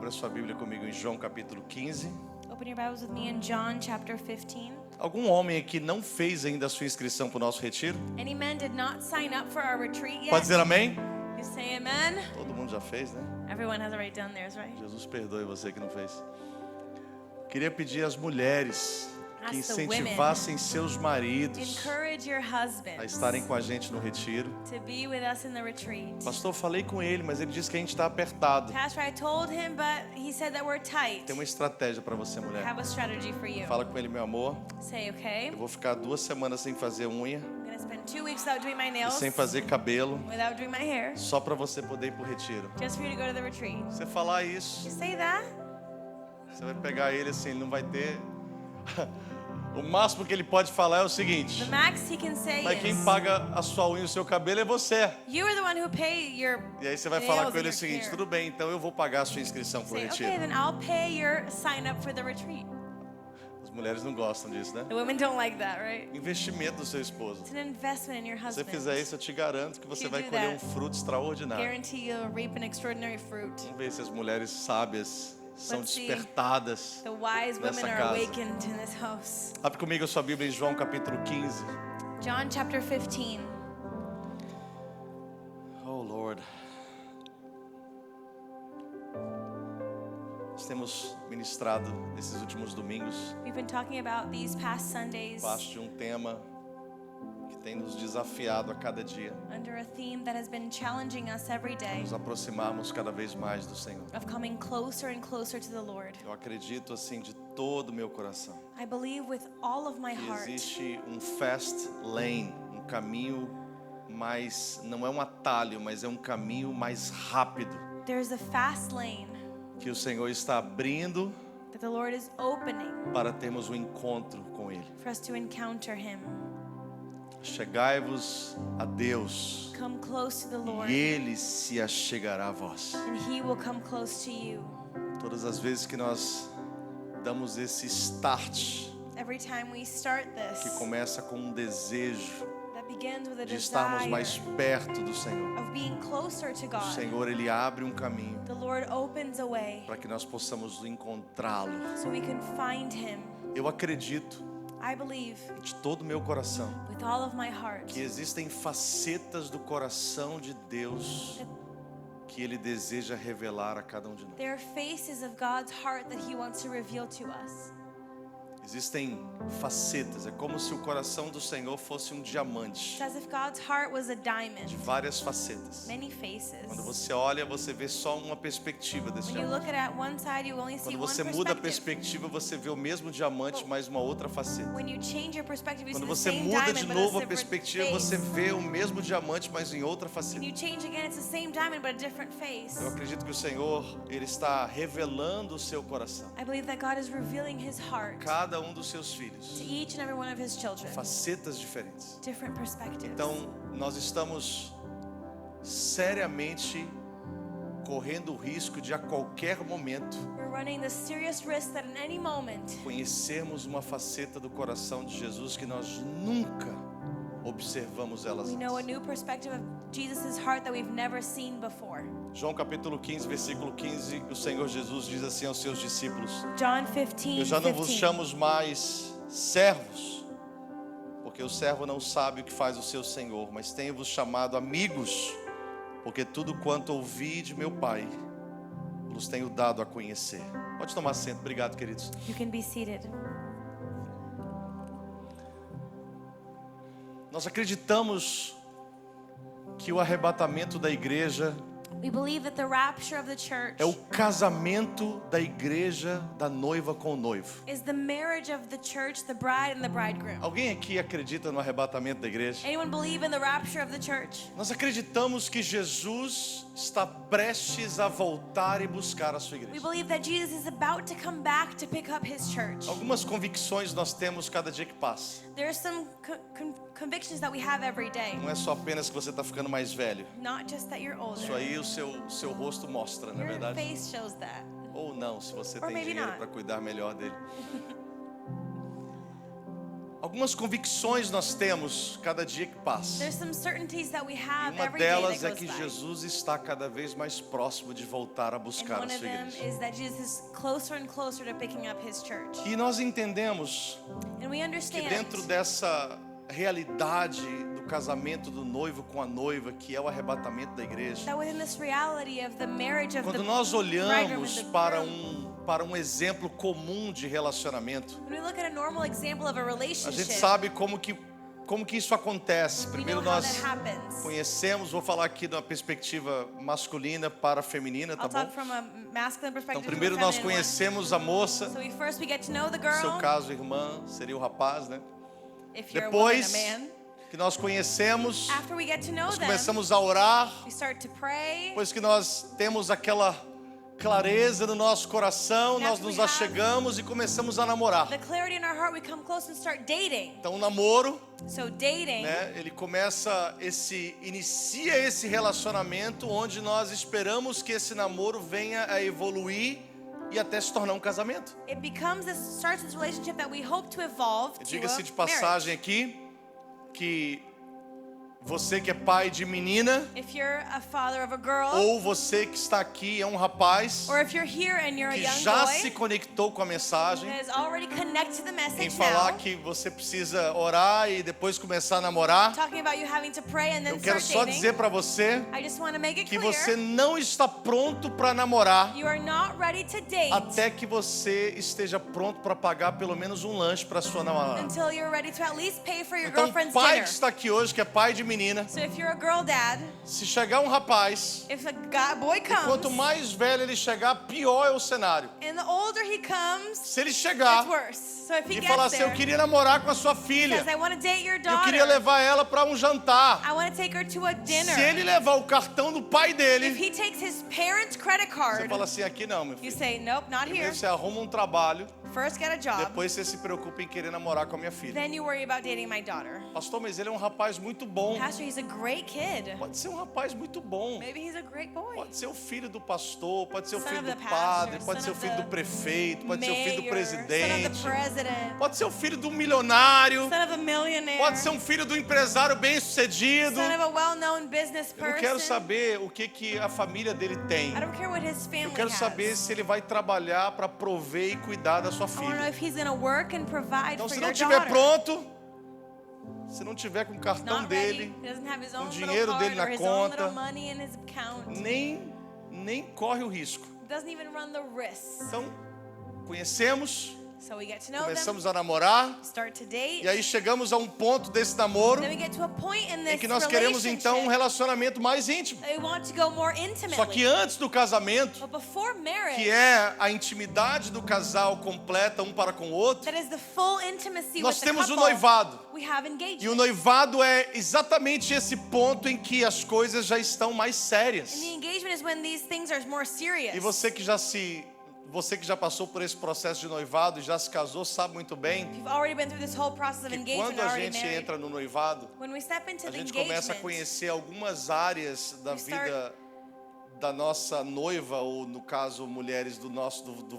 Abra sua Bíblia comigo em João capítulo 15. Open your Bibles with me in John chapter 15. Algum homem aqui não fez ainda a sua inscrição para o nosso retiro? Any men did not sign up for our retreat yet? Pode dizer amém? You say amen? Todo mundo já fez, né? Everyone has already done theirs, right? Jesus perdoe você que não fez. Queria pedir às mulheres que Ask the women. incentivassem seus maridos Encourage your a husbands estarem com a gente no retiro. to be with us in the retreat. Pastor, eu falei com ele, mas ele disse que a gente está apertado. Pastor, I told him, but he said that we're tight. Tem uma estratégia para você, I mulher. have a strategy for you. Fala com ele, meu amor. Say, okay, Eu vou ficar 2 semanas sem fazer unha I'm going to spend 2 weeks without doing my e nails, sem fazer cabelo, without doing my hair, só para você poder ir pro retiro. just for you to go to the retreat. Você falar isso, You say that? você vai pegar ele assim, ele não vai ter. O máximo que ele pode falar é o The seguinte: max he can say mas quem is, paga a sua unha e o seu cabelo é você. you are the one who pay your E aí você vai nails falar com and ele o your seguinte: hair. tudo bem, então eu vou pagar a sua inscrição pro Say, retiro. okay, then I'll pay your sign up for the retreat. As mulheres não gostam disso, né? The women don't like that, right? Investimento do seu esposo. It's an investment in your Se você husband. fizer isso, eu te garanto que você You vai do colher um that. fruto extraordinário. Guarantee you'll reap an extraordinary fruit. Vamos ver se as mulheres sábias são Let's see. despertadas. The wise Nessa women are casa. awakened in this house. Abre comigo a sua Bíblia em João capítulo 15. John chapter 15. Oh, Lord. Nós temos ministrado nesses últimos domingos We've been talking about these past Sundays parte de um tema que tem nos desafiado a cada dia, under a theme that has been challenging us every day nos aproximarmos cada vez mais do Senhor. of coming closer and closer to the Lord. Eu acredito assim de todo o meu coração I believe with all of my que heart existe um fast lane, um caminho mais, não é um atalho, mas é um caminho mais rápido there's a fast lane que o Senhor está abrindo that the Lord is opening para termos um encontro com Ele. for us to encounter Him. Chegai-vos a Deus Come close to the Lord, e Ele se achegará a vós. and He will come close to you. Todas as vezes que nós damos esse start, Every time we start que this, começa com um desejo that begins with a de estarmos desire mais perto do Senhor, of being closer to o God, Senhor Ele abre um caminho the Lord opens a way para que nós possamos encontrá-lo. so we can find Him. Eu acredito I believe de todo o meu coração with all of my heart que existem facetas do coração de Deus que Ele deseja revelar a cada um de nós. there are faces of God's heart that He wants to reveal to us. Existem facetas, é como se o coração do Senhor fosse um diamante It's as if God's heart was a de diamond, várias facetas. many faces. Quando você olha, você vê só uma perspectiva desse When you diamante. look at one side, you only see Quando one você muda a perspective. perspectiva, você vê o mesmo diamante, mas uma outra faceta. When you change your perspective, you see Quando the você same muda diamond, de but novo a a different perspectiva, face. você vê o mesmo diamante, mas em outra When faceta. you change again, it's the same diamond, but a different face. Eu acredito que o Senhor, Ele está revelando o seu coração. I believe that God is revealing His heart Cada um dos seus to filhos, each and every one of His children. facetas diferentes. Different perspectives. Então, nós estamos seriamente correndo o risco de a qualquer momento We're running the serious risk that in any moment conhecermos uma faceta do coração de Jesus que nós nunca observamos elas we know a antes. new perspective of Jesus' heart that we've never seen before. João capítulo 15, versículo 15, o Senhor Jesus diz assim aos seus discípulos: John 15, eu já não vos 15. chamo mais servos, porque o servo não sabe o que faz o seu Senhor, mas tenho-vos chamado amigos, porque tudo quanto ouvi de meu Pai, vos tenho dado a conhecer. Pode tomar assento, obrigado, queridos. You can be seated. Nós acreditamos que o arrebatamento da igreja We believe that the rapture of the church é o casamento da igreja, da noiva com o noivo. is the marriage of the church, the bride and the bridegroom. Alguém aqui acredita no arrebatamento da igreja? Anyone believe in the rapture of the church? Nós acreditamos que Jesus está prestes a voltar e buscar a sua We igreja. believe that Jesus is about to come back to pick up His church. Algumas convicções nós temos cada dia que passa. There are some convictions that we have every day. Não é só apenas que você está ficando mais velho. Not just that you're older. Isso aí o seu rosto mostra, não é Your verdade? face shows that. Ou não, se você Or tem maybe dinheiro not. para cuidar melhor dele. Algumas convicções nós temos cada dia que passa. There's some certainties that we E have uma every day that delas é goes que by. Jesus está cada vez mais próximo de voltar a And buscar a one of sua them igreja. is that Jesus is closer and closer to picking up his church. E nós entendemos And we que understand dentro dessa realidade do casamento do noivo com a noiva, que é o arrebatamento da igreja, that within this reality of the marriage of quando the nós bridegroom olhamos and the para groom, para um exemplo comum de relacionamento, when we look at a normal example of a a relationship, gente sabe como que isso acontece. we Primeiro know how nós that happens. conhecemos, vou falar aqui de uma perspectiva masculina para feminina, tá I'll bom? talk from a masculine perspective. Então, to a primeiro nós feminine one. conhecemos a moça, So first we get to know the no seu girl. caso, irmã, seria o rapaz, né? If you're a woman, a Depois man. que nós conhecemos, After we get to know nós them, começamos a orar, we start to pray. depois que nós temos aquela clareza no nosso coração, nós After we nos have achegamos e começamos a namorar. The clarity in our heart, we come close and start dating. Então o namoro, So dating, né, ele inicia esse relacionamento onde nós esperamos que esse namoro venha a evoluir e até se tornar um casamento. starts this relationship that we hope to evolve to Diga-se de a passagem marriage. aqui que você que é pai de menina, If you're a father of a girl, ou você que está aqui é um rapaz or if you're here and you're a que young já boy se conectou com a mensagem, that is already connected to the em message falar now, que você precisa orar e depois começar a namorar, talking about you having to pray and then eu quero start só dating, dizer para você I just want to make it que clear, você não está pronto para namorar you are not ready to date até que você esteja pronto para pagar pelo menos um lanche para sua namorada. until you're ready to at least pay for your Então, girlfriend's pai dinner. que está aqui hoje, que é pai de menina, So if you're a girl dad, se chegar um rapaz, if a boy quanto comes, mais velho ele chegar, pior é o cenário. and the older he comes, Se ele it's chegar worse. So if he e gets falar assim, there, eu queria namorar com a sua filha, says, I want to date your eu daughter, queria levar ela para um jantar. I want to take her to a dinner. Se ele levar o cartão do pai If dele, he takes his parents' credit você card, fala assim, aqui não, meu you filho. say, nope, not here. Primeiro você arruma um trabalho, First get a job, depois você se preocupa em querer namorar com a minha filha. then you worry about dating my daughter. Pastor, mas ele é um rapaz muito bom. Pastor, he's a great kid. Pode ser um rapaz muito bom. Maybe he's a great boy. Pode ser o filho do pastor, pode ser o Son filho of do the padre, pastor, pode son ser o of filho the do prefeito, pode ser o filho do Mayor, son of presidente, the president, pode ser o filho do milionário, son of a millionaire, pode ser um filho do empresário bem-sucedido. son of a well-known business Eu não quero person. saber o que a família dele tem. I don't care what his family Eu quero has. saber se ele vai trabalhar para prover e cuidar da sua I want to know filha. if he's going to work and provide Então, for se your não estiver daughter. pronto, se não tiver com o cartão Not ready. dele, He doesn't have his own dinheiro little dele card na or his own conta, little money in his account. nem corre o risco. Doesn't even run the risk. Então, conhecemos, So we get to know them, começamos a namorar, start to date, e aí chegamos a um ponto desse namoro then we get to a point in em this que nós queremos então um relationship relacionamento mais íntimo. that we want to go more intimately. Só que antes do casamento, But before marriage, que é a intimidade do casal completa um para com o outro, that is the full intimacy nós with the temos o couple, noivado. we have engagement. E o noivado é exatamente esse ponto em que as coisas já estão mais And sérias. the engagement is when these things are more serious. E você que já passou por esse processo de noivado e já se casou, sabe muito bem You've already been through this whole process of que engagement, quando a already gente married. entra no noivado, When we step into a the gente engagement, começa a conhecer algumas áreas da We start- vida da nossa noiva, ou no caso, mulheres do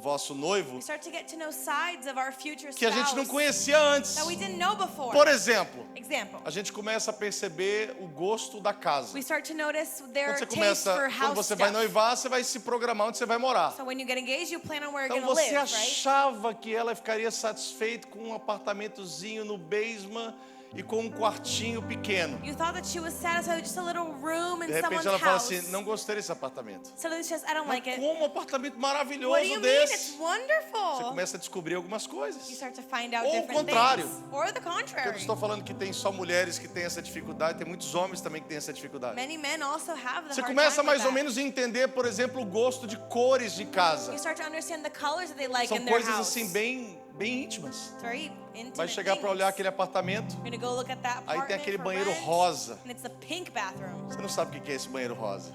vosso noivo, we start to get to know sides of our future que a gente não spouse conhecia antes. that we didn't know before. Por exemplo, Example, a gente começa a perceber o gosto da casa. we start to notice Quando their você taste for quando house você vai stuff. noivar, você vai se programar onde você vai morar. So when you get engaged, you plan on where you're Então going to você live, right? achava que ela ficaria satisfeita com um apartamentozinho no basement e com um quartinho pequeno. You thought that she was satisfied with just a little room in De repente someone's ela fala house. assim, não gostei desse apartamento. Suddenly she says, I don't Mas like it. como um apartamento What do maravilhoso you mean? desse? It's Você wonderful. começa a descobrir algumas You coisas. start to find out Ou o different contrário. things. Or the Eu não contrary. estou falando que tem só mulheres que têm essa dificuldade, tem muitos homens também que têm essa dificuldade. Many men also have the Você hard começa time with mais ou that. menos a entender, por exemplo, o gosto de cores de casa. You start to understand the colors that they like São in their coisas house. assim bem íntimas. It's very intimate Vai chegar para things. olhar aquele apartamento, You're gonna go look at that aí apartment tem aquele for banheiro rent, rosa. and it's the pink bathroom. Você não sabe o que é esse banheiro rosa.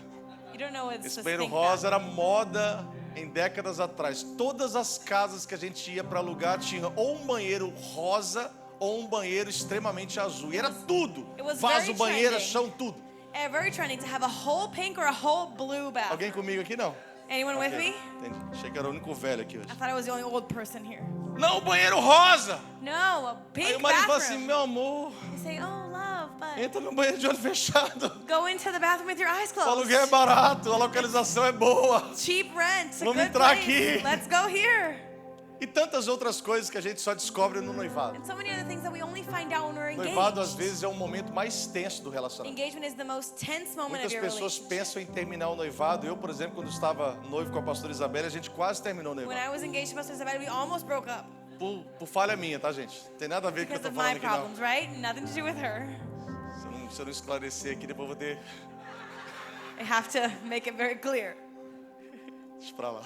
You don't know it's Esse this banheiro pink rosa bathroom. era moda em décadas atrás. Todas as casas que a gente ia para alugar tinham ou um banheiro rosa ou um banheiro extremamente azul. E era tudo. it was Vaso, very banheira, trending. chão, tudo. Very trending to have a whole pink or a whole blue bathroom. Alguém comigo aqui não? Anyone with me? Entendi. Achei que era o único velho aqui hoje. I thought I was the only old person here. Não, o banheiro rosa. No, a Aí pink o marido fala assim, bathroom. meu amor, You say, oh, love, but entra no banheiro de olho fechado. go into the bathroom with your eyes O closed. aluguel é barato, a localização é boa. Cheap rent, a Vamos good entrar place. aqui. Let's go here. E tantas outras coisas que a gente só descobre no noivado. And so many other things that we only find out when we're engaged. Noivado, às vezes, é o momento mais tenso do relacionamento. Engagement is the most tense moment Muitas of your pessoas relationship. pensam em terminar o noivado. Eu, por exemplo, quando estava noivo com a pastora Isabela, a gente quase terminou o When noivado. I was engaged to Pastor Isabel, we almost broke up Por falha minha, tá, gente? Tem nada a ver com o que eu because tô of my falando aqui, não. problems, right? Nothing to do with her. Se eu não esclarecer aqui, depois eu vou ter... I have to make it very clear. Deixa pra lá.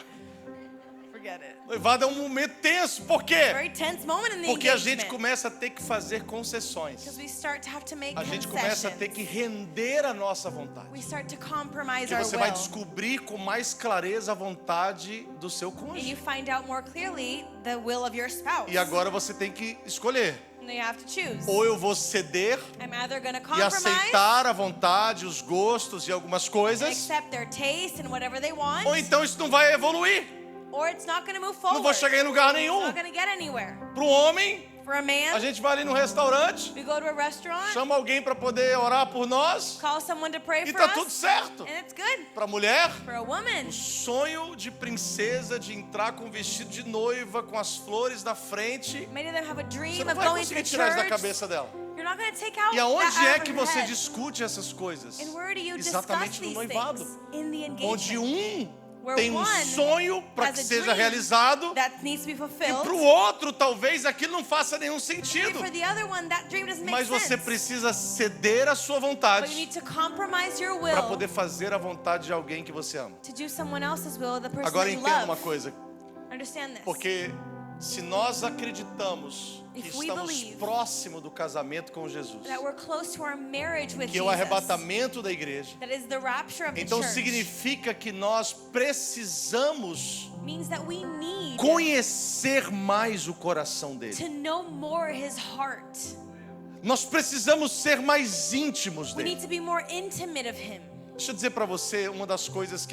Forget it. Noivado é um momento tenso. Por quê? Very tense moment in the Porque a engagement. gente começa a ter que fazer concessões. Because we start to have to make A gente começa a ter que render a nossa vontade. We start to compromise E our você vai will. descobrir com mais clareza a vontade do seu And you cônjuge. find out more clearly the will of your spouse. E agora você tem que escolher. And you have to choose. Ou eu vou ceder I'm either going to e compromise aceitar a vontade, os gostos e algumas and coisas, accept their taste and whatever they want, ou então isso não vai evoluir. or it's not going to move Não forward. vou chegar em lugar It's nenhum. not going to get anywhere. Para o homem, For a a man, gente vai ali no restaurante, we go to a restaurant, chama alguém para poder orar por nós call someone to pray e for tá tudo us, certo. and it's good. Para a mulher, For a woman, o sonho de princesa de entrar com um vestido de noiva, com as flores na frente, many of them have a você dream não of vai going to conseguir the tirar isso da church. cabeça dela. You're not going to take out E aonde that é out que of your você head. discute essas coisas? And where do you discuss Exatamente no these noivado. things? In the Onde engagement. Where tem um one sonho para que has a seja dream realizado, that needs to be e fulfilled. para o outro talvez aquilo não faça nenhum Maybe sentido. for the other one, that dream doesn't make Mas você sense. precisa ceder a sua But you vontade need to compromise your para will poder fazer a vontade de alguém que você ama. to do someone else's will, the person Agora that you entenda uma love. coisa, Understand this. porque se nós acreditamos que If we estamos believe próximo do casamento com Jesus, that we're close to our marriage with que é o Jesus, arrebatamento da igreja, that is the rapture of the então church, significa que nós precisamos means that we need conhecer mais o coração dele. to know more his heart. Nós precisamos ser mais íntimos We dele. need to be more intimate of him. Deixa eu dizer para você uma das coisas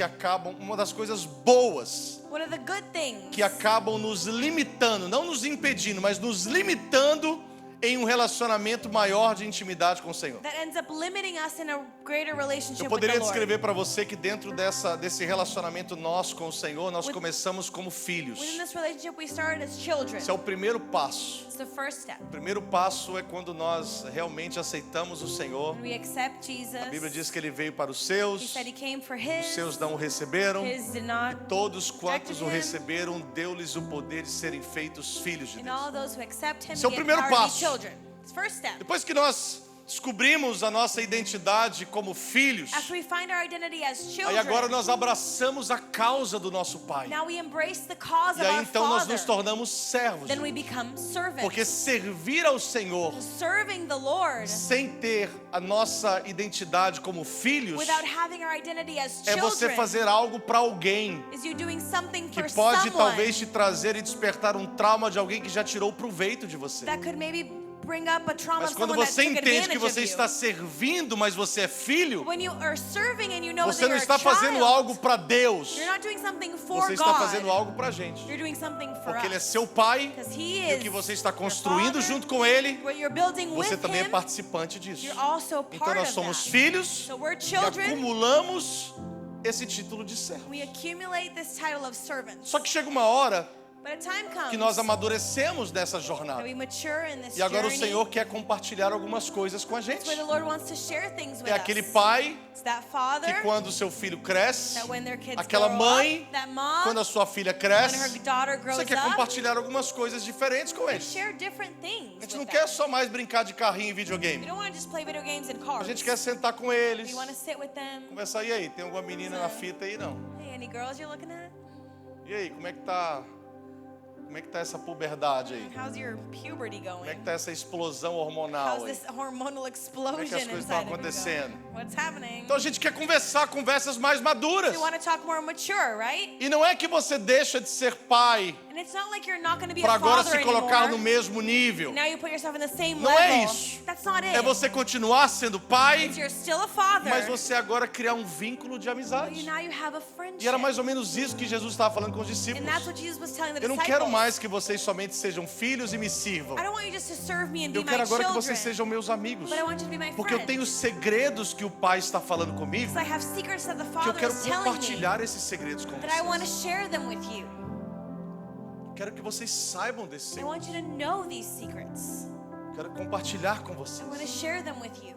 uma das coisas boas What are the good things que acabam nos limitando, não nos impedindo, mas nos limitando em um relacionamento maior de intimidade com o Senhor. that ends up limiting us in a greater relationship Eu with the poderia Lord? descrever para você que dentro desse relacionamento nosso com o Senhor, nós começamos como filhos. Within this relationship, we started as children. Esse é o primeiro passo. It's the first step. O primeiro passo é quando nós realmente aceitamos o Senhor. When we accept Jesus, A Bíblia diz que Ele veio para os he seus, said he came for os his, seus não o receberam. his did not, Todos quantos o him. receberam, deu-lhes o poder de serem feitos filhos de and Deus. all those who accept him, Esse é o he gave primeiro power to be passo. children. It's first step. Depois que nós descobrimos a nossa identidade como filhos, After we find our identity as aí children, agora nós abraçamos a causa do nosso Pai. now we embrace the cause E of aí our então nós Father. nos tornamos servos. Then we become servants. Porque servir ao Senhor Serving the Lord sem ter a nossa identidade como filhos without having our identity as é você children fazer algo para alguém is you doing something que for pode someone talvez te trazer e despertar um trauma de alguém que já tirou proveito de você. that could maybe bring up a trauma Mas of quando someone that você took entende que advantage você of está you. servindo, mas você é filho, When you are serving and you know você that não you're está a fazendo child, algo para Deus. you're not doing something for Você está God. fazendo algo para a gente. You're doing something for Porque Ele é us. seu Pai Because He e o is que você está your construindo Father, junto com Ele, what you're building você with também é Him, participante disso. you're also Então part nós of somos that. filhos So we're e children. acumulamos esse título de servo. We accumulate this title of servants. Só que chega uma hora But a time comes que nós amadurecemos nessa that jornada. we mature in this E agora o journey. Senhor quer compartilhar algumas coisas com a gente. That's where the Lord wants to share things with É aquele us. pai It's that father que quando o seu filho cresce, that when their kids aquela grow mãe, up, that mom, quando a sua filha when her cresce, daughter grows você quer up, compartilhar algumas coisas diferentes com we eles. share different things A gente with não them. quer só mais brincar de carrinho e We videogame. don't want to just play video games and A cards. gente quer sentar com eles, We want to sit with them. conversar. E aí, tem alguma menina na fita aí? Não. Hey, any girls you're looking at? E aí, como é que tá Como é que tá essa puberdade aí? How's your puberty Como é que going? tá essa explosão hormonal How's aí? this hormonal explosion Como é que as coisas estão inside of you acontecendo? going? What's happening? Então a gente quer conversar conversas mais maduras. You want to talk more mature, right? E não é que você deixa de ser pai And it's not like you're not going to be para a agora father se colocar no anymore. mesmo nível. Now you put yourself in the same Não level. é isso. That's not it. É você continuar sendo pai, It's you're still a father, mas você agora criar um vínculo de but amizade. now you have a friendship. E era mais ou menos isso que Jesus estava falando com os And discípulos. that's what Jesus was telling the Eu não disciples. quero mais que vocês somente sejam filhos e me sirvam. I don't want you just to serve me and be Eu my quero agora que children, vocês sejam meus amigos. but I want you to be my Porque eu friend. tenho segredos que o Pai está falando comigo, Because I have secrets that the que eu Father quero is telling me compartilhar esses segredos com that I want to vocês. share them with you. Quero que vocês saibam desses I want segredos. you to know these secrets. Quero compartilhar com I want to vocês. share them with you.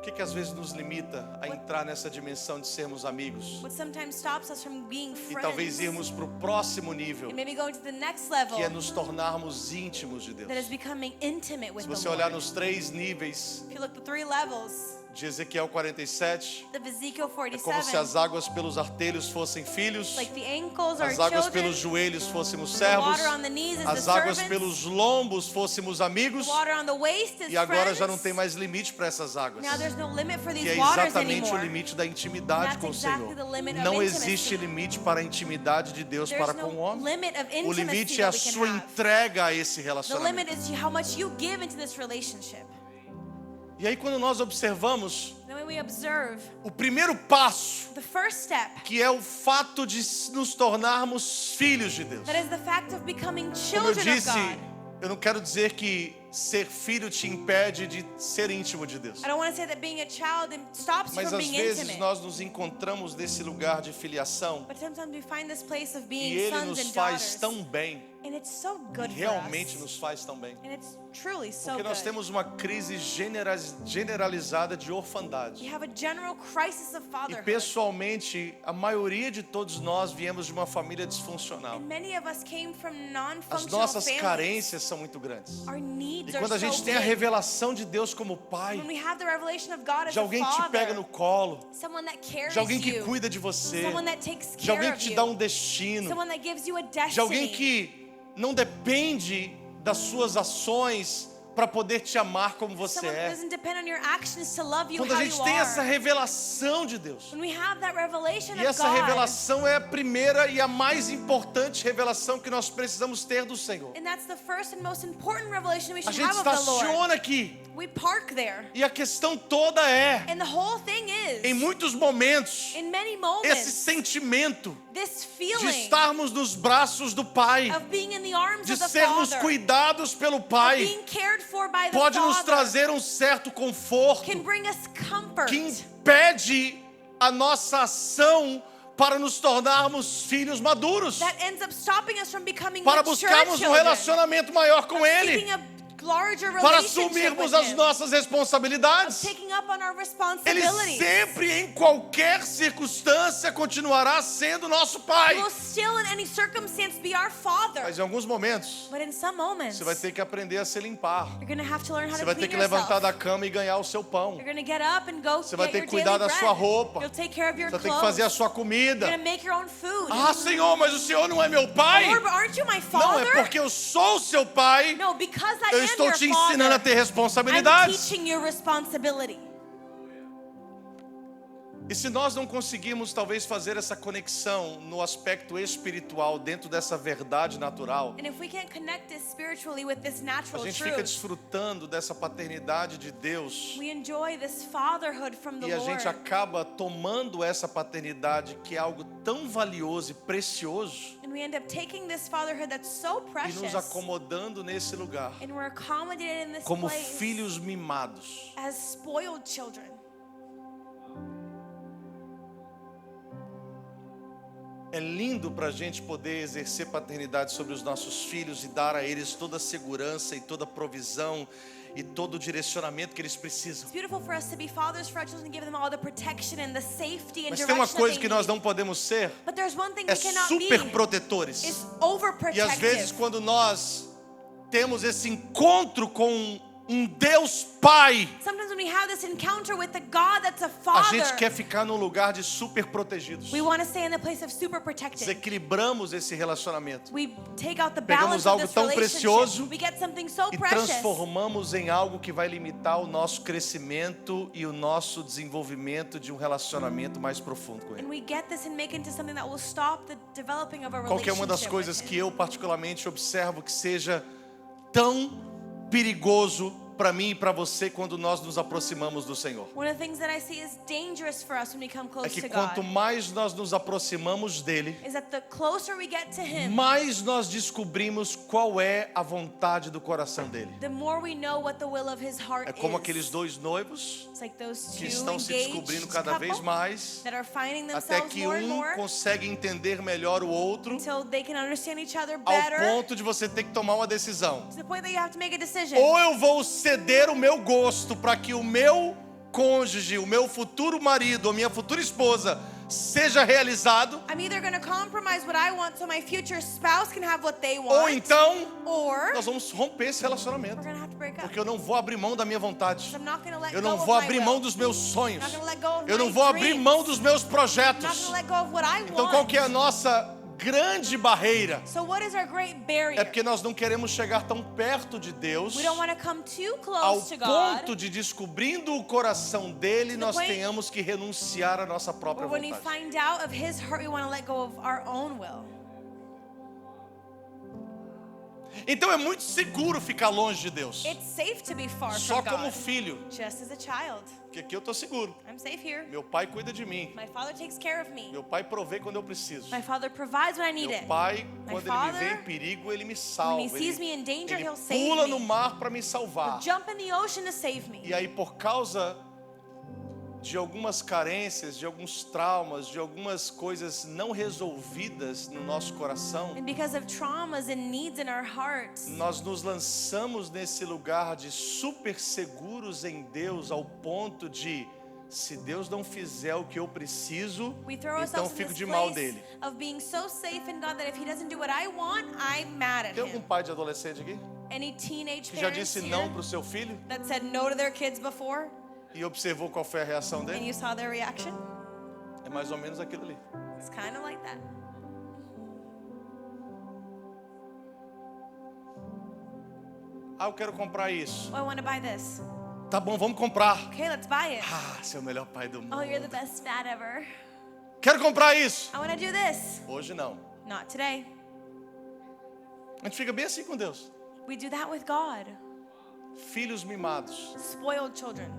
O que às vezes nos limita a entrar nessa dimensão de sermos amigos What sometimes stops us from being e talvez friends irmos para o próximo nível, and maybe going to the next level, que é nos tornarmos íntimos de Deus. that is becoming intimate with Se the você Lord. olhar nos 3 níveis If you look at the 3 levels de Ezequiel 47, of Ezekiel é como se 47, as águas pelos artelhos fossem filhos, like the ankles are as águas children, pelos joelhos fôssemos the servos, water on the knees is the as águas servants, pelos lombos fôssemos amigos, the water on the waist is e agora friends. já não tem mais limite para essas águas, Now there's no limit for que these é waters exatamente o anymore. limite da intimidade That's com o exactly Senhor. the limit of Não intimacy. existe limite para a intimidade de Deus There's para com o no homem. limit of O intimacy limite é a that we can sua have. entrega a esse The limit relacionamento. is how much you give into this relationship. E aí quando nós observamos Then when we observe o primeiro passo, the first step, que é o fato de nos tornarmos filhos de Deus. that is the fact of becoming Como eu children of disse, God. eu não quero dizer que ser filho te impede de ser íntimo de Deus. I don't want to say that being a child stops you Mas from às being vezes intimate. nós nos encontramos nesse lugar de filiação But sometimes we find this place of e being Ele sons nos and faz daughters. tão bem, And it's so e good for realmente us. nos faz tão bem. And it's truly so Porque nós good. temos uma crise generalizada de orfandade. We have a general crisis of E fatherhood. pessoalmente, a maioria de todos nós viemos de uma família disfuncional. And many of us came from As non-functional nossas families. carências são muito grandes. Our needs E are quando a so gente tem a big. revelação de Deus como Pai, When we have the revelation of God as de alguém a que te father, pega no colo, someone that carries de alguém que you, cuida de você, someone that takes de care alguém of que te you, dá um destino, someone that gives you a destiny, de alguém que não depende das suas ações para poder te amar como você someone that é. doesn't depend on your actions to love you Quando a how gente you tem are. essa revelação de Deus, When we have that revelation e of essa God, revelação é a primeira e a mais importante revelação que nós precisamos ter do Senhor. and that's the first and most important revelation we A should gente have of the Lord. estaciona aqui, We park there, e a questão toda é, and the whole thing is, em muitos momentos, in many esse moments, sentimento this de feeling estarmos nos braços do Pai, of being in the arms de of the sermos Father, cuidados pelo of Pai, being cared for by the pode nos Father, trazer um certo conforto can bring us comfort. que impede a nossa ação para nos tornarmos filhos maduros, That ends up stopping us from becoming para mature buscarmos um children, relacionamento maior com Ele, seeking a larger para relationship assumirmos with as Him, nossas responsabilidades. taking up on our Ele responsibilities. sempre, em qualquer circunstância, continuará sendo nosso He Pai. will still in any circumstance be our Father. Mas em alguns momentos, But in some moments, você vai ter que aprender a se limpar. you're going to have to learn how Você to vai ter clean que levantar yourself. da cama e ganhar o seu pão. You're going to get up and go Você vai get ter your que cuidar daily da sua bread. roupa. You'll take care of your Você vai ter que clothes. fazer a sua You're comida. going to make your own food. Ah, Senhor, mas o Senhor não é meu pai? Lord, but aren't you my Não, é Father? porque eu sou o seu pai. No, because I Eu am estou your te ensinando a Father, ter I'm responsabilidades. teaching you responsibility. E se nós não conseguirmos talvez fazer essa conexão no aspecto espiritual dentro dessa verdade natural, And if we can't connect this spiritually with this a natural gente fica truth, desfrutando dessa paternidade de Deus we enjoy this fatherhood from the e a Lord. gente acaba tomando essa paternidade que é algo tão valioso e precioso And we end up taking this fatherhood that's so e precious, nos acomodando nesse lugar and we're accommodated in this como place filhos mimados. as spoiled children. É lindo para a gente poder exercer paternidade sobre os nossos filhos e dar a eles toda a segurança e toda a provisão e todo o direcionamento que eles precisam. It's beautiful for us to be fathers for our children and give them all the protection and the safety and Mas tem direction uma that coisa they que nós need. não podemos ser, But there's one thing é we cannot super be, protetores. is E overprotective. às vezes quando nós temos esse encontro com um Deus Pai, Sometimes when we have this encounter with the God that's a a gente Father, quer ficar num lugar de super protegidos. we want to stay in the place of super protected. Desequilibramos esse relacionamento We take out the Pegamos balance of algo this tão relationship. precioso We get something so e precious. transformamos em algo que vai limitar o nosso crescimento e o nosso desenvolvimento de um relacionamento mais profundo com Ele. And we get this and make it into something that will stop the developing of a Qualquer uma das relationship coisas with que Him. eu particularmente observo que seja tão perigoso para mim e para você quando nós nos aproximamos do Senhor. One of the things that I see is dangerous for us when we come É close que to quanto God mais nós nos aproximamos dele, is that the closer we get to Him, mais nós descobrimos qual é a vontade do coração dele. the more we know what the will of His heart É como is. aqueles dois noivos It's like those que two estão se engaged descobrindo cada couple vez mais, that are finding até themselves que more and um more consegue entender melhor o outro, until they can understand each other ao better, ponto de você ter que tomar uma decisão. to the point that you have to make a decision. Ou eu vou ceder o meu gosto para que o meu cônjuge, o meu futuro marido, a minha futura esposa seja realizado, I'm either going to compromise what I want so my future spouse can have what they want, ou então or nós vamos romper esse relacionamento, we're going to have to break up. porque eu não vou abrir mão da minha vontade, I'm not going to let eu go não of vou my abrir will. mão dos meus sonhos, I'm not going to let go of eu não my vou abrir dreams. mão dos meus I'm not projetos. going to let go of what I Então want. qual que é a nossa grande barreira? So what is our great barrier? É porque nós não queremos chegar tão perto de Deus We don't want to come too ao close to ponto God, de, descobrindo o coração dele, the nós point- tenhamos que renunciar à nossa própria or when we vontade. find out of His heart, we want to let go of our own will. Então é muito seguro ficar longe de Deus, It's safe to be far só from como God. filho, Just as a child. porque aqui eu estou seguro. I'm safe here. Meu pai cuida de mim, My Father takes care of me. meu pai provê quando eu preciso. My Father provides when I need Meu it. pai, My quando ele me vê father, em perigo, ele me salva. when he sees me in danger, Ele he'll save pula me. no mar para me salvar. Jump in the ocean to save me. E aí, por causa de algumas carências, de alguns traumas, de algumas coisas não resolvidas no nosso coração, And because of traumas and needs in our hearts, nós nos lançamos nesse lugar de super seguros em Deus, ao ponto de, se Deus não fizer o que eu preciso, we throw então ourselves in fico this de mal place dele. of being so safe in God that if He doesn't do what I want, I'm mad at Tem algum Him. pai de adolescente aqui Any teenage que já parents disse here não para o seu filho that said no to their kids before, e observou qual foi a reação and dele? you saw their reaction? É mais ou menos aquilo ali. It's kind of like that. Ah, eu quero comprar isso. Oh, I want to buy this. Tá bom, vamos comprar. Okay, let's buy it. Ah, seu melhor pai do mundo. Oh, you're the best dad ever. Quero comprar isso. I want to do this. Hoje não. Not today. A gente fica bem assim com Deus. We do that with God. Filhos mimados. Spoiled children.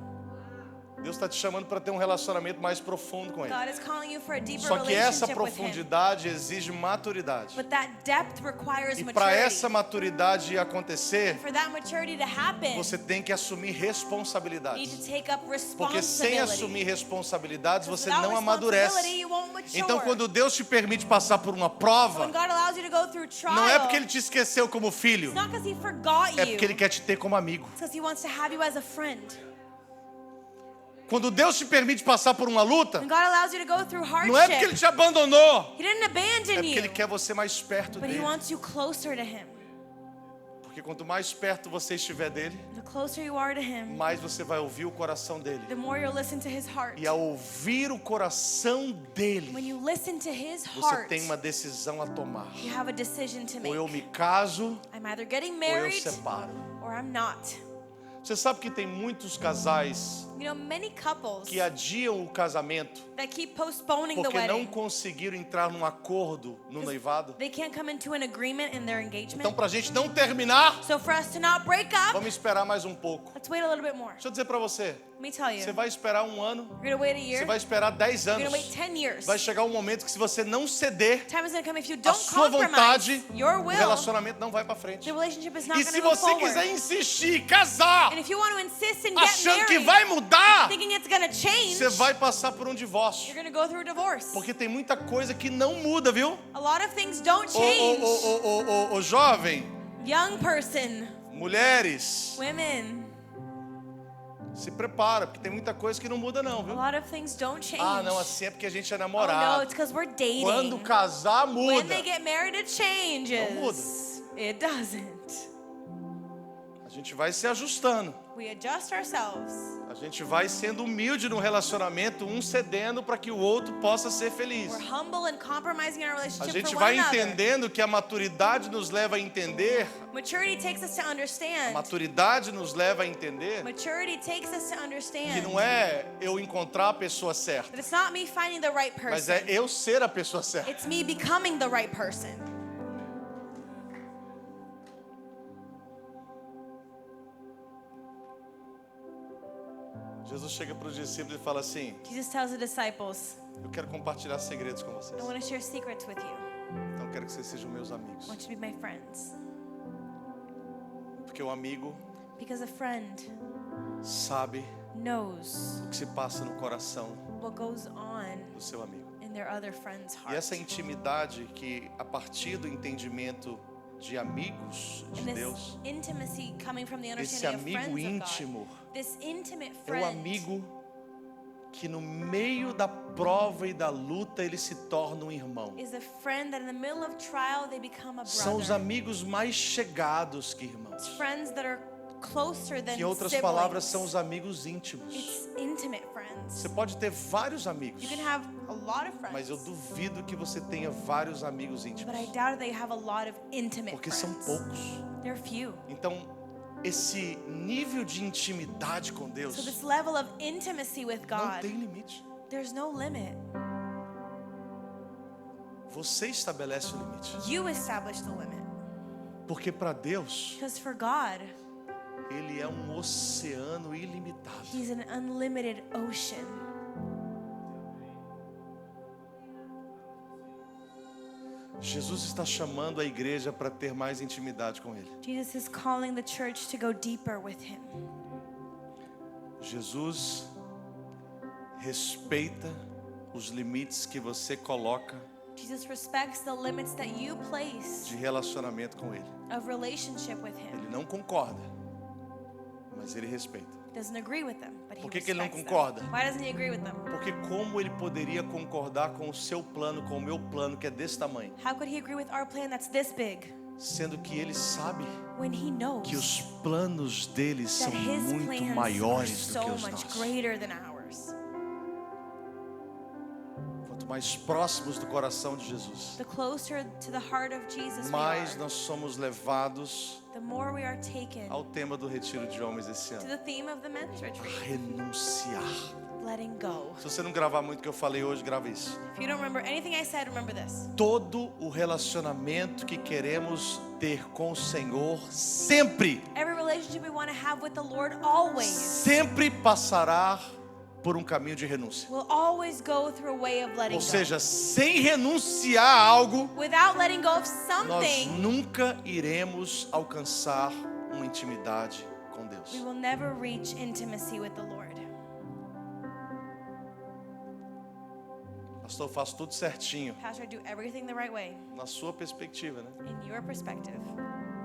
Deus está te chamando para ter um relacionamento mais profundo com Ele. God is calling you for a deeper Só que essa relationship with Him. profundidade exige maturidade. But that depth requires E para maturity. essa maturidade acontecer, For that maturity to happen, você tem que assumir you need responsabilidades. to take up Porque sem responsibility. assumir responsabilidades, você Without não responsibility, amadurece. you won't mature. Então, quando Deus te permite passar por uma prova, When God allows you to go through trial, não é porque Ele te esqueceu como filho, it's not because He forgot é you. porque Ele quer te ter como amigo. It's because He wants to have you as a friend. Quando Deus te permite passar por uma luta, When God allows you to go through hardship, não é porque Ele te abandonou, He didn't é abandon porque you, Ele quer você mais perto but He dele. wants you closer to Him. Porque quanto mais perto você estiver dele, The closer you are to Him, mais você vai ouvir o coração dele. the more you'll listen to His heart. E ao ouvir o coração dele, When you listen to His você heart, tem uma decisão a tomar. you have a decision to Ou eu make. me caso, I'm either getting ou eu married separo. or I'm not. Você sabe que tem muitos casais You know, many couples que adiam o casamento that keep postponing the porque não wedding, conseguiram entrar num acordo no noivado. they can't come into an agreement in their engagement. Então, pra gente não terminar, So for us to not break up, vamos esperar mais um pouco. let's wait a little bit more. Deixa eu dizer pra você, Let me tell you, você vai esperar um ano, you're gonna wait a você year, vai esperar 10 you're anos. gonna wait 10 years. Vai chegar um momento que se você não ceder Time is gonna come if you a don't sua vontade, compromise your o will, relacionamento não vai pra frente. the relationship is not E gonna se move você forward. quiser insistir, casar, And if you want to insist and get achando que married, vai mudar, thinking it's gonna change, você vai passar por um divórcio. you're gonna go through a divorce. Porque tem muita coisa que não muda, viu? A lot of things don't Ô, change. ô, jovem, Young person, mulheres, women, se prepara, porque tem muita coisa que não muda não, a viu? lot of things don't change. Ah, não, assim é porque a gente é Oh no, namorado. it's because we're dating. Quando casar, When muda. they get married, it changes. Não muda. It doesn't. A gente vai se ajustando. We adjust ourselves. A gente vai sendo humilde no relacionamento, um cedendo para que o outro possa ser feliz. We're humble and compromising our A relationship gente for vai one another. entendendo que a maturidade nos leva a entender. Maturity takes us to A understand. maturidade nos leva a entender Maturity takes us to que understand não é eu encontrar a pessoa certa, that it's not me finding the right mas person. é eu ser a pessoa certa. It's me becoming the right person. Jesus chega para os discípulos e fala assim: Jesus tells the disciples, eu quero compartilhar segredos com vocês. I want to share secrets with you. Então eu quero que vocês sejam meus amigos. I want you to be my friends. Porque o amigo Because a friend sabe knows o que se passa no coração what goes on do seu amigo. in their other friend's E heart. essa intimidade que a partir do entendimento de amigos de And this Deus, intimacy coming from the esse understanding of amigo friends of íntimo God. This intimate é o friend amigo que no meio da prova e da luta ele se torna um irmão. is a friend that in the middle of trial they become a São os brother. amigos mais chegados que irmãos. Friends that are closer than Que em outras siblings. palavras são os amigos íntimos. It's intimate friends. Você pode ter vários amigos, You can have a lot of friends, mas eu duvido que você tenha vários amigos íntimos, but I doubt that you have a lot of intimate porque friends. são poucos. They're few. Então, esse nível de intimidade com So Deus this level of intimacy with não God, tem limite. there's no limit. Você estabelece o limite. You establish the limit. Porque para Deus, Because for God, Ele é um oceano ilimitado. He's an unlimited ocean. Jesus está chamando a igreja para ter mais intimidade com Ele. Jesus is calling the church to go deeper with Him. Jesus respeita os limites que você coloca Jesus respects the limits that you place de relacionamento com Ele. of relationship with Him. Ele não concorda, mas Ele respeita. Doesn't agree with them, but He Por que ele não respects them. concorda? Why doesn't He agree with them? Porque como Ele poderia concordar com o seu plano, com o meu plano, que é desse tamanho? How could He agree with our plan that's this big Sendo que Ele sabe when He knows que os planos deles são that His muito plans are maiores do so que os much nossos. greater than ours? Quanto mais próximos do coração de Jesus, The closer to the heart of Jesus we mais are, nós somos levados the more we are taken ao tema do retiro de homens esse to ano: the theme of the men's retreat, renunciar. letting go. Se você não gravar muito o que eu falei hoje, grava isso. If you don't remember anything I said, remember this. Todo o relacionamento que queremos ter com o Senhor sempre Every relationship we want to have with the Lord always passará por um caminho de renúncia. will always go through a way of letting Ou go. seja, sem renunciar a algo, Without letting go of nós something, nunca iremos alcançar uma intimidade com Deus. we will never reach intimacy with the Lord. Pastor, eu faço tudo certinho, Pastor, I do everything the right way, na sua perspectiva, né? in your perspective.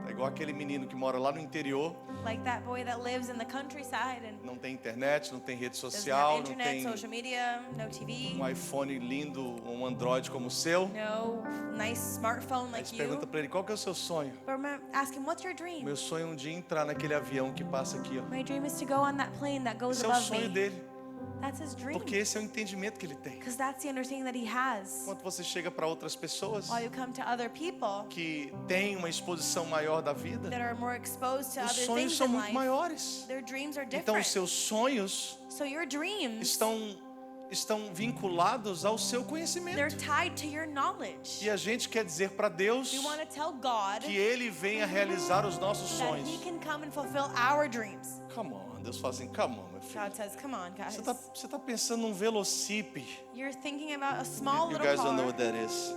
É igual aquele menino que mora lá no interior, Like that boy that lives in the countryside and não tem internet, não tem rede doesn't social, have não internet, tem social media, no TV, um iPhone lindo, um Android como o seu. no nice smartphone Aí like você you. pergunta pra ele, qual que é o seu sonho? But remember, ask him, what's your dream? Meu sonho é um dia entrar naquele avião que passa aqui, ó. My dream is to go on that plane that goes Esse é o above sonho me. dele, That's his dream. porque esse é o entendimento que ele tem. Because that's the understanding that he has. Quando você chega para outras pessoas While you come to other people que têm uma exposição maior da vida, that are more exposed to os other sonhos things são in muito life, maiores. their dreams are Então, os different. seus sonhos So your dreams, estão vinculados ao seu they're conhecimento. tied to your knowledge. E a gente quer dizer para Deus We want to tell God que Ele venha realizar os nossos that sonhos. He can come and fulfill our dreams. Come on, Deus fala assim, come on, meu filho. God says, come on, guys. Você tá pensando num Velocip. You're thinking about a small You little guys don't know car. what that is.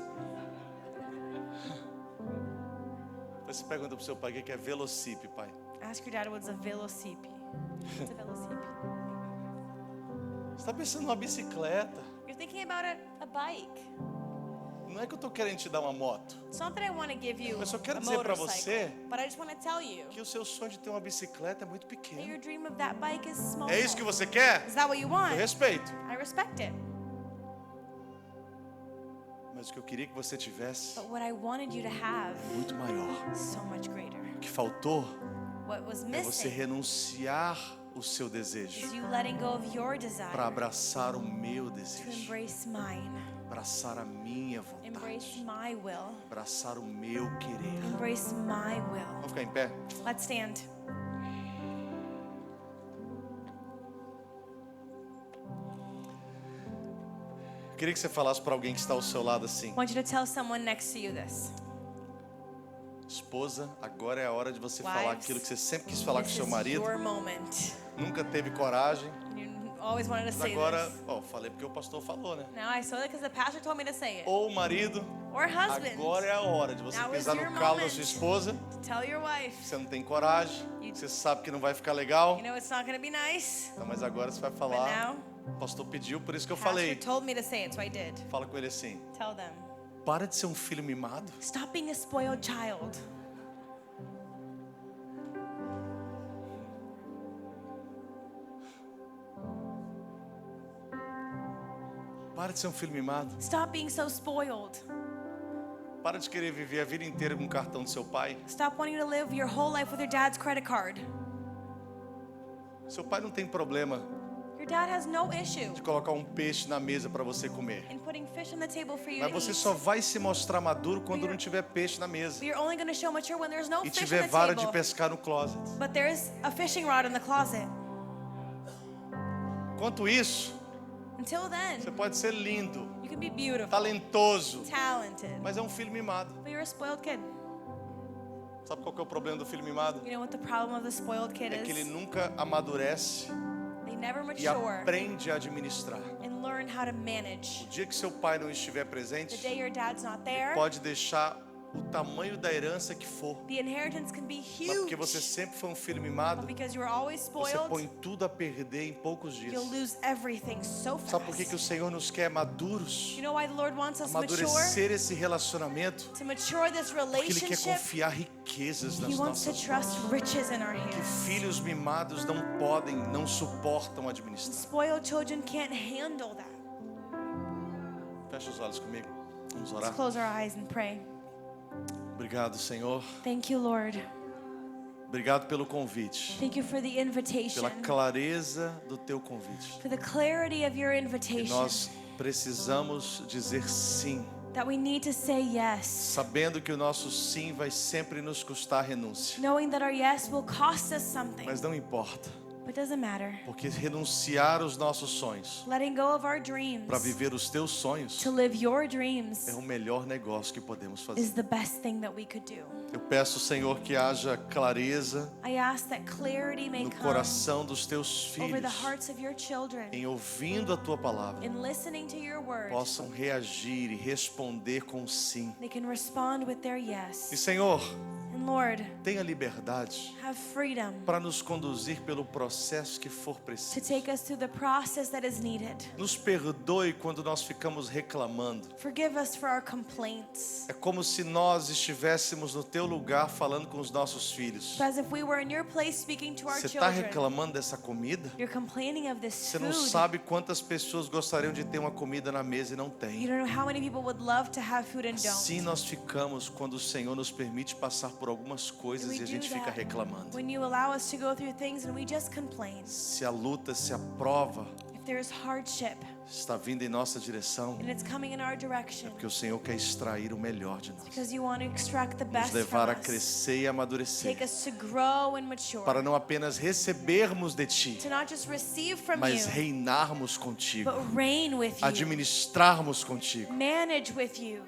Você pergunta pro seu pai o que é Velocip, pai. Ask your dad what's a velocip. What's a velocip? Você tá pensando numa bicicleta. You're thinking about a bike. Não é que eu tô querendo te dar uma moto. It's not that I want to give you Eu só quero a dizer pra motorcycle, você but I just want to tell you que o seu sonho de ter uma bicicleta é muito that your pequeno. dream of that bike is small. É isso que você quer? Is that what you Eu want? respeito. I respect it. Mas o que eu queria que você tivesse But what I wanted you to have é muito maior. is so much greater. O que faltou What was É você missing renunciar o seu desejo is you letting go of your desire para abraçar o meu to desejo, embrace mine, abraçar a minha embrace vontade, my will, abraçar o meu querer. embrace my will. Vamos ficar em pé? Let's stand. Eu queria que você falasse para alguém que está ao seu lado assim: I want you to tell someone next to you this. esposa, agora é a hora de você falar Wives, aquilo que você sempre quis falar com This seu is marido, your moment. nunca teve coragem. You always wanted to Mas say agora, this. falei porque o pastor falou, né? Now I saw it because the pastor told me to say it. Ou o marido, Or husband. agora é a hora de você Now is pisar your no calo da moment. sua esposa. Tell your wife. Você não tem coragem, You- você sabe que não vai ficar legal. You know it's not going to be nice. Não, mas agora você vai But falar. now, O pastor pediu, por isso que eu pastor falei. told me to say it, so I did. Fala com ele assim: Tell them. para de ser um filho mimado. Stop being a spoiled child. Para de ser um filho mimado. Stop being so spoiled. Para de querer viver a vida inteira com o cartão do seu pai. Stop wanting to live your whole life with your dad's credit card. Seu pai não tem problema Your dad has no issue de colocar um peixe na mesa para você comer. in putting fish on the table for you Mas to você eat. só vai se mostrar maduro quando não tiver peixe na mesa But you're only going to show mature when there's no e fish on tiver the vara de table. pescar no closet. But there's a fishing rod in the closet. Quanto isso, Until then, você pode ser lindo, you can be beautiful, talentoso, talented, mas é um filho mimado. but you're a spoiled kid. Sabe qual que é o problema do filho mimado? You know what the problem of the spoiled kid É que ele is? nunca amadurece They never e mature aprende a administrar. and learn how to manage. O dia que seu pai não estiver The presente, day your dad's not there, pode deixar o tamanho da herança que for. the inheritance can be Mas porque huge. você sempre foi um filho mimado, But because you were always você põe spoiled, tudo a perder em poucos dias. you'll lose everything so fast. Sabe por que o Senhor nos quer maduros? You know why the Lord wants us mature? Amadurecer esse relacionamento, To mature this porque Ele quer relationship, confiar riquezas He nas wants to nossas trust mãos. riches in our Que hands. filhos mimados não podem, não suportam And administrar. spoiled children can't handle that. Fecha os olhos comigo. Vamos Let's orar. close our eyes and pray. Obrigado, Senhor. Thank you, Lord. Obrigado pelo convite, Thank you for the invitation, pela clareza do teu convite. for the clarity of your E invitation, nós precisamos dizer sim, that we need to say yes, sabendo que o nosso sim vai sempre nos custar renúncia. knowing that our yes will cost us something, Mas não importa, but it doesn't matter. porque renunciar aos nossos sonhos Letting go of our dreams para viver os teus sonhos to live your dreams é o melhor negócio que podemos is fazer. the best thing that we could do. Eu peço, Senhor, que haja clareza I ask that clarity may no come coração dos teus over the filhos, hearts of your children em ouvindo a tua palavra, in listening to your word. possam reagir e responder com sim. They can respond with their E yes. Senhor, And Lord, tenha liberdade have freedom para nos conduzir pelo processo que for to preciso. take us through the process that is needed. Nos perdoe quando nós ficamos reclamando. Forgive us for our complaints. É como se nós estivéssemos no teu lugar falando com os nossos filhos. As if we were in your place speaking to our Você está children. reclamando dessa comida? You're complaining of this Você não food. sabe quantas pessoas gostariam de ter uma comida na mesa e não You tem. don't know how many people would love to have food and Assim don't. nós ficamos quando o Senhor nos permite passar por algumas coisas We e a gente do fica that reclamando. when you allow us to go through things and we just complain. Se a luta, se a prova If there's hardship está vindo em nossa direção, and it's coming in our direction, porque o Senhor quer extrair o melhor de nós. because you want to extract the Nos best levar from a us. crescer e amadurecer. Take us to grow and mature. Para não apenas recebermos de Ti, To not just receive from mas you, reinarmos contigo, but reign with you. administrarmos contigo, Manage with you,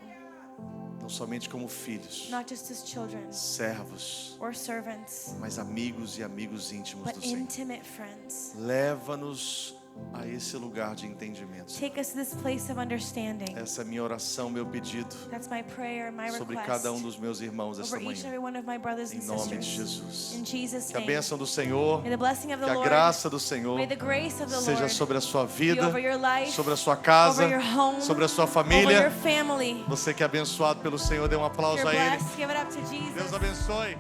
não somente como filhos, not just as children servos, or servants, mas amigos e amigos íntimos but do Senhor. intimate friends. Leva-nos a esse lugar de entendimento. Take us to this place of understanding. Essa é a minha oração, meu pedido That's my prayer, my sobre request cada dos meus irmãos esta over each and manhã. every one of my brothers Em and nome de sisters. Jesus. In Jesus' Que a name. bênção do Senhor, May the blessing of que the a Lord, graça do Senhor may the grace of the seja Lord sobre a sua be vida, over your life, sobre a sua casa, over your home, sobre a sua over família. your family. Você que é abençoado pelo Senhor, dê um If aplauso you're a Ele. blessed, give it up to Deus Jesus. abençoe.